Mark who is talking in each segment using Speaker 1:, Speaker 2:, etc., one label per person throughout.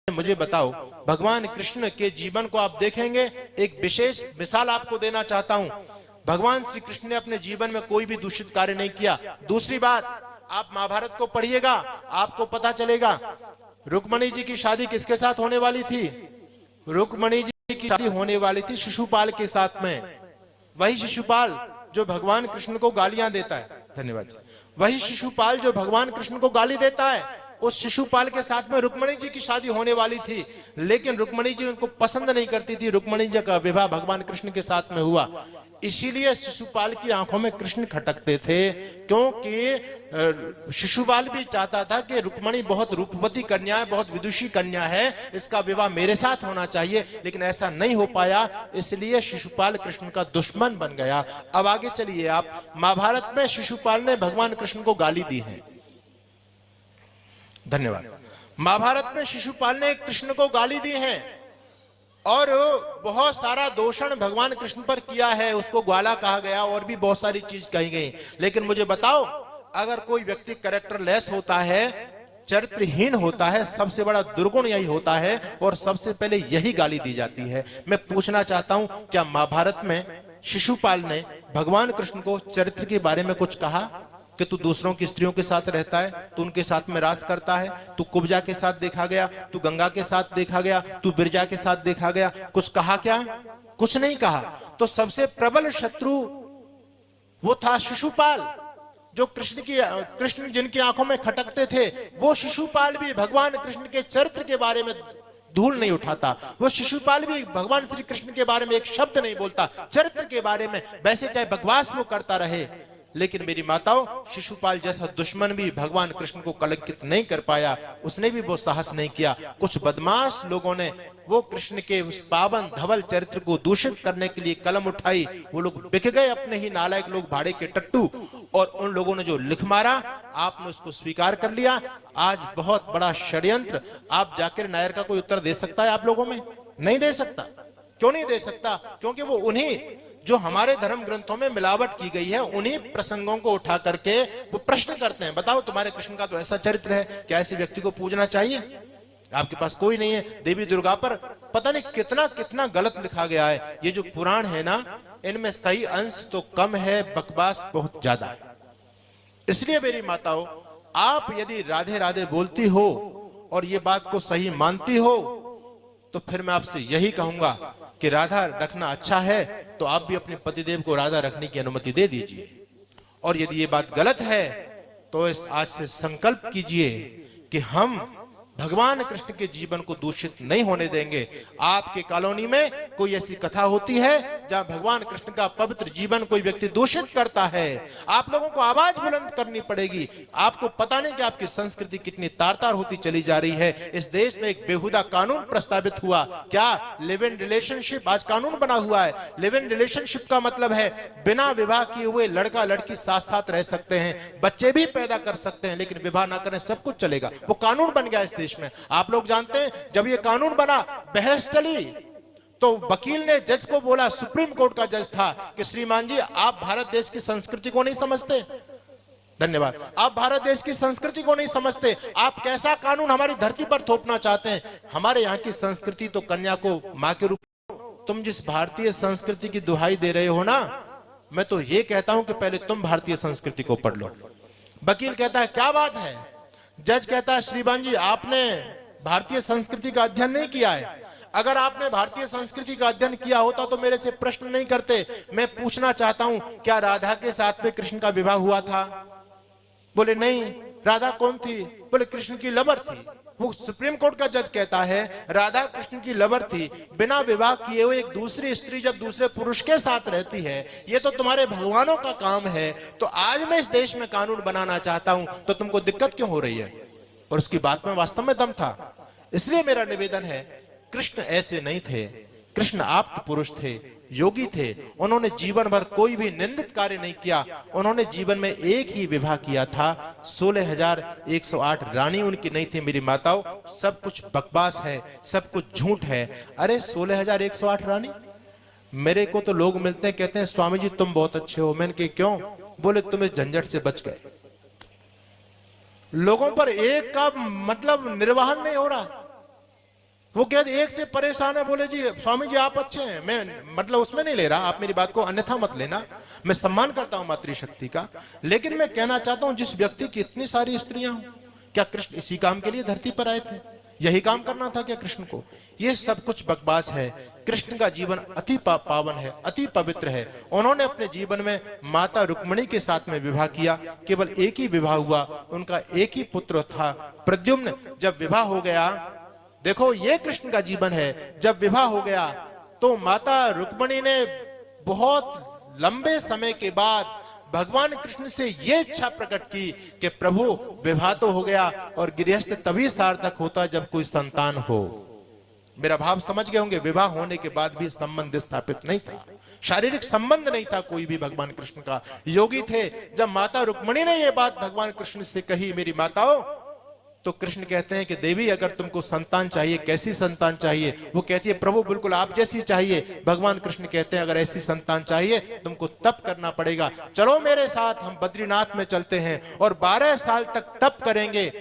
Speaker 1: मुझे बताओ, भगवान कृष्ण के जीवन को आप देखेंगे, एक विशेष मिसाल आपको देना चाहता हूं। भगवान श्री कृष्ण ने अपने जीवन में कोई भी दूषित कार्य नहीं किया। दूसरी बात, आप महाभारत को पढ़िएगा, आपको पता चलेगा रुक्मणी जी की शादी किसके साथ होने वाली थी। रुक्मणी जी की शादी होने वाली थी शिशुपाल के साथ में। वही शिशुपाल जो भगवान कृष्ण को गालियां देता है, धन्यवाद, वही शिशुपाल जो भगवान कृष्ण को गाली देता है, उस शिशुपाल के साथ में रुक्मणी जी की शादी होने वाली थी। लेकिन रुक्मणी जी उनको पसंद नहीं करती थी। रुक्मणी जी का विवाह भगवान कृष्ण के साथ में हुआ। इसीलिए शिशुपाल की आंखों में कृष्ण खटकते थे, क्योंकि शिशुपाल भी चाहता था कि रुक्मणी बहुत रूपवती कन्या है, बहुत विदुषी कन्या है, इसका विवाह मेरे साथ होना चाहिए। लेकिन ऐसा नहीं हो पाया, इसलिए शिशुपाल कृष्ण का दुश्मन बन गया। अब आगे चलिए आप, महाभारत में शिशुपाल ने भगवान कृष्ण को गाली दी है। धन्यवाद। महाभारत में शिशुपाल ने कृष्ण को गाली दी है और बहुत सारा दोषण भगवान कृष्ण पर किया है। उसको ग्वाला कहा गया और भी बहुत सारी चीज कही गई। लेकिन मुझे बताओ, अगर कोई व्यक्ति कैरेक्टरलेस होता है, चरित्रहीन होता है, सबसे बड़ा दुर्गुण यही होता है और सबसे पहले यही गाली दी जाती है। मैं पूछना चाहता हूं, क्या महाभारत में शिशुपाल ने भगवान कृष्ण को चरित्र के बारे में कुछ कहा कि तू दूसरों की स्त्रियों के साथ रहता है, तू उनके साथ में राज करता है, तू कुब्जा के साथ देखा गया, तू गंगा के साथ देखा गया, तू बिरजा के साथ देखा गया? कुछ कहा क्या? कुछ नहीं कहा। तो सबसे प्रबल शत्रु वो था शिशुपाल, जो कृष्ण जिनकी आंखों में खटकते थे, वो शिशुपाल भी भगवान कृष्ण के चरित्र के बारे में धूल नहीं उठाता। वो शिशुपाल भी भगवान श्री कृष्ण के बारे में एक शब्द नहीं बोलता, चरित्र के बारे में। वैसे चाहे बकवास वो करता रहे, लेकिन मेरी माताओं, शिशुपाल जैसा दुश्मन भी भगवान कृष्ण को कलंकित नहीं कर पाया। उसने भी वो साहस नहीं किया। कुछ बदमाश लोगों ने वो कृष्ण के उस पावन धवल चरित्र को दूषित करने के लिए कलम उठाई। वो लोग बिक गए, अपने ही नालायक लोग, भाड़े के टट्टू, और उन लोगों ने जो लिख मारा, आपने उसको स्वीकार कर लिया। आज बहुत बड़ा षड्यंत्र। आप जाकिर नायर का कोई उत्तर दे सकता है आप लोगों में? नहीं दे सकता। क्यों नहीं दे सकता? क्योंकि वो उन्हीं जो हमारे धर्म ग्रंथों में मिलावट की गई है, उन्हीं प्रसंगों को उठा करके वो प्रश्न करते हैं। बताओ, तुम्हारे कृष्ण का तो ऐसा चरित्र है, क्या ऐसे व्यक्ति को पूजना चाहिए? आपके पास कोई नहीं है। देवी दुर्गा पर पता नहीं कितना कितना गलत लिखा गया है। ये जो पुराण है ना, इनमें सही अंश तो कम है, बकवास बहुत ज्यादा है। इसलिए मेरी माताओं, आप यदि राधे राधे बोलती हो और ये बात को सही मानती हो, तो फिर मैं आपसे यही कहूंगा कि राधा रखना अच्छा है, तो आप भी अपने पतिदेव को राधा रखने की अनुमति दे दीजिए। और यदि ये बात गलत है, तो इस आज से संकल्प कीजिए कि हम भगवान कृष्ण के जीवन को दूषित नहीं होने देंगे। आपके कॉलोनी में कोई ऐसी कथा होती है जहां भगवान कृष्ण का पवित्र जीवन कोई व्यक्ति दूषित करता है, आप लोगों को आवाज बुलंद करनी पड़ेगी। आपको पता नहीं कि आपकी संस्कृति कितनी तार-तार होती चली जा रही है। इस देश में एक बेहुदा कानून प्रस्तावित हुआ, क्या? लिव इन रिलेशनशिप आज कानून बना हुआ है। लिव इन रिलेशनशिप का मतलब है बिना विवाह किए हुए लड़का लड़की साथ साथ रह सकते हैं, बच्चे भी पैदा कर सकते हैं, लेकिन विवाह ना करें, सब कुछ चलेगा। वो कानून बन गया इस देश में। आप लोग जानते हैं, जब ये कानून बना, बहस चली, तो वकील ने जज को बोला, सुप्रीम कोर्ट का जज था, कि श्रीमान जी, आप भारत देश की संस्कृति को नहीं समझते। धन्यवाद। आप भारत देश की संस्कृति को नहीं समझते। आप कैसा कानून हमारी धरती पर थोपना चाहते हैं? हमारे यहाँ की संस्कृति तो कन्या को मां के रूप। तुम जिस भारतीय संस्कृति की दुहाई दे रहे हो ना, मैं तो ये कहता हूं कि पहले तुम भारतीय संस्कृति को पढ़ लो। वकील कहता है, क्या बात है? जज कहता है, श्रीमान जी, आपने भारतीय संस्कृति का अध्ययन नहीं किया है। अगर आपने भारतीय संस्कृति का अध्ययन किया होता तो मेरे से प्रश्न नहीं करते। मैं पूछना चाहता हूं, क्या राधा के साथ में कृष्ण का विवाह हुआ था? बोले नहीं। राधा कौन थी? बोले कृष्ण की लवर थी। वो सुप्रीम कोर्ट का जज कहता है, राधा कृष्ण की लवर थी। बिना विवाह किए हुए एक दूसरी स्त्री जब दूसरे पुरुष के साथ रहती है, ये तो तुम्हारे भगवानों का काम है। तो आज मैं इस देश में कानून बनाना चाहता हूं, तो तुमको दिक्कत क्यों हो रही है? और उसकी बात में वास्तव में दम था। इसलिए मेरा निवेदन है, कृष्ण ऐसे नहीं थे। कृष्ण आप्त पुरुष थे, योगी थे। उन्होंने जीवन भर कोई भी निंदित कार्य नहीं किया। उन्होंने जीवन में एक ही विवाह किया था। 16,108 रानी उनकी नहीं थी। मेरी माताओं, सब कुछ बकवास है, सब कुछ झूठ है। अरे 16,108 रानी? मेरे को तो लोग मिलते हैं, कहते हैं, स्वामी जी तुम बहुत अच्छे हो। मैंने कहा क्यों? बोले तुम इस झंझट से बच गए। लोगों पर एक का मतलब निर्वाहन नहीं हो रहा। वो कहते एक से परेशान है, बोले जी स्वामी जी आप अच्छे हैं, मैं मतलब उसमें नहीं ले रहा, आप मेरी बात को अन्यथा मत लेना, मैं सम्मान करता हूं मातृशक्ति का, लेकिन मैं कहना चाहता हूं जिस व्यक्ति की इतनी सारी स्त्रियां, क्या कृष्ण इसी काम के लिए धरती पर आए थे? यही काम करना था क्या कृष्ण को? ये सब कुछ बकवास है। कृष्ण का जीवन अति पावन है, अति पवित्र है। उन्होंने अपने जीवन में माता रुक्मिणी के साथ में विवाह किया, केवल एक ही विवाह हुआ, उनका एक ही पुत्र था प्रद्युम्न। जब विवाह हो गया, देखो ये कृष्ण का जीवन है, जब विवाह हो गया तो माता रुक्मिणी ने बहुत लंबे समय के बाद भगवान कृष्ण से यह इच्छा प्रकट की कि प्रभु विवाह तो हो गया और गृहस्थ तभी सार्थक होता जब कोई संतान हो। मेरा भाव समझ गए होंगे, विवाह होने के बाद भी संबंध स्थापित नहीं था, शारीरिक संबंध नहीं था कोई भी भगवान कृष्ण का। योगी थे। जब माता रुक्मिणी ने यह बात भगवान कृष्ण से कही, मेरी माताओं, तो कृष्ण कहते हैं कि देवी अगर तुमको संतान चाहिए, कैसी संतान चाहिए? वो कहती है प्रभु बिल्कुल आप जैसी चाहिए। भगवान कृष्ण कहते हैं अगर ऐसी संतान चाहिए तुमको तप करना पड़ेगा, चलो मेरे साथ, हम बद्रीनाथ में चलते हैं और 12 साल तक तप करेंगे।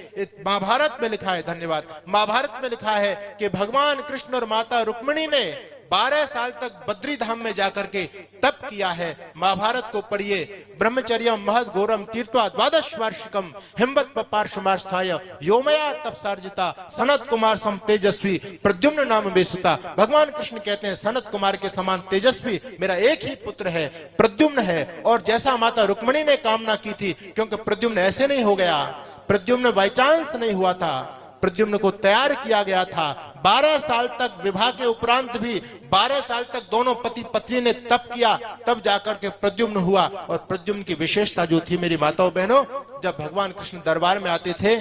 Speaker 1: महाभारत में लिखा है, धन्यवाद, महाभारत में लिखा है कि भगवान कृष्ण और माता रुक्मिणी ने 12 साल तक बद्री धाम में जाकर के तप किया है। महाभारत को पढ़िए। ब्रह्मचर्य महद घोरम तीर्थवा द्वादश वार्षिकम हिमवत पार्श्वमास्थाय योमया तपसार्जिता सनत कुमार सम तेजस्वी प्रद्युम्न नाम बेसुता। भगवान कृष्ण कहते हैं सनत कुमार के समान तेजस्वी मेरा एक ही पुत्र है, प्रद्युम्न है। और जैसा माता रुक्मिणी ने कामना की थी, क्योंकि प्रद्युम्न ऐसे नहीं हो गया, प्रद्युम्न बाई चांस नहीं हुआ था, प्रद्युम्न को तैयार किया गया था। 12 साल तक विवाह के उपरांत भी 12 साल तक दोनों पति पत्नी ने तप किया, तब जाकर के प्रद्युम्न हुआ। और प्रद्युम्न की विशेषता जो थी मेरी माताओं बहनों, जब भगवान कृष्ण दरबार में आते थे,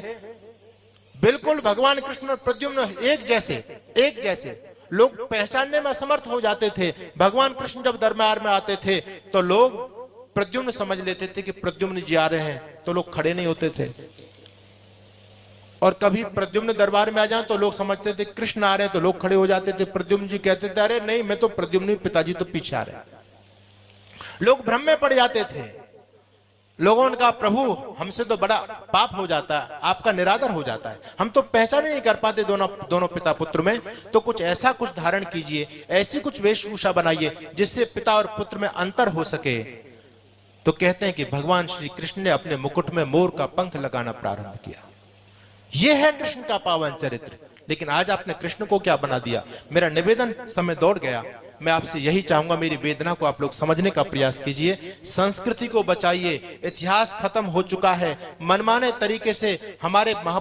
Speaker 1: बिल्कुल भगवान कृष्ण और प्रद्युम्न एक जैसे लोग पहचानने में असमर्थ हो जाते थे। भगवान कृष्ण जब दरबार में आते थे तो लोग प्रद्युम्न समझ लेते थे कि प्रद्युम्न जी आ रहे हैं, तो लोग खड़े नहीं होते थे। और कभी प्रद्युम्न दरबार में आ जाए तो लोग समझते थे कृष्ण आ रहे हैं, तो लोग खड़े हो जाते थे। प्रद्युम्न जी कहते थे अरे नहीं, मैं तो प्रद्युम्न, पिताजी तो पीछे आ रहे हैं। लोग भ्रम में पड़ जाते थे। लोगों ने कहा प्रभु हमसे तो बड़ा पाप हो जाता है, आपका निरादर हो जाता है, हम तो पहचान ही नहीं कर पाते दोनों पिता पुत्र में। तो कुछ ऐसा कुछ धारण कीजिए, ऐसी कुछ वेशभूषा बनाइए जिससे पिता और पुत्र में अंतर हो सके। तो कहते हैं कि भगवान श्री कृष्ण ने अपने मुकुट में मोर का पंख लगाना प्रारंभ किया। यह है कृष्ण का पावन चरित्र। लेकिन आज आपने कृष्ण को क्या बना दिया? मेरा निवेदन, समय दौड़ गया, मैं आपसे यही चाहूंगा, मेरी वेदना को आप लोग समझने का प्रयास कीजिए। संस्कृति को बचाइए। इतिहास खत्म हो चुका है। मनमाने तरीके से हमारे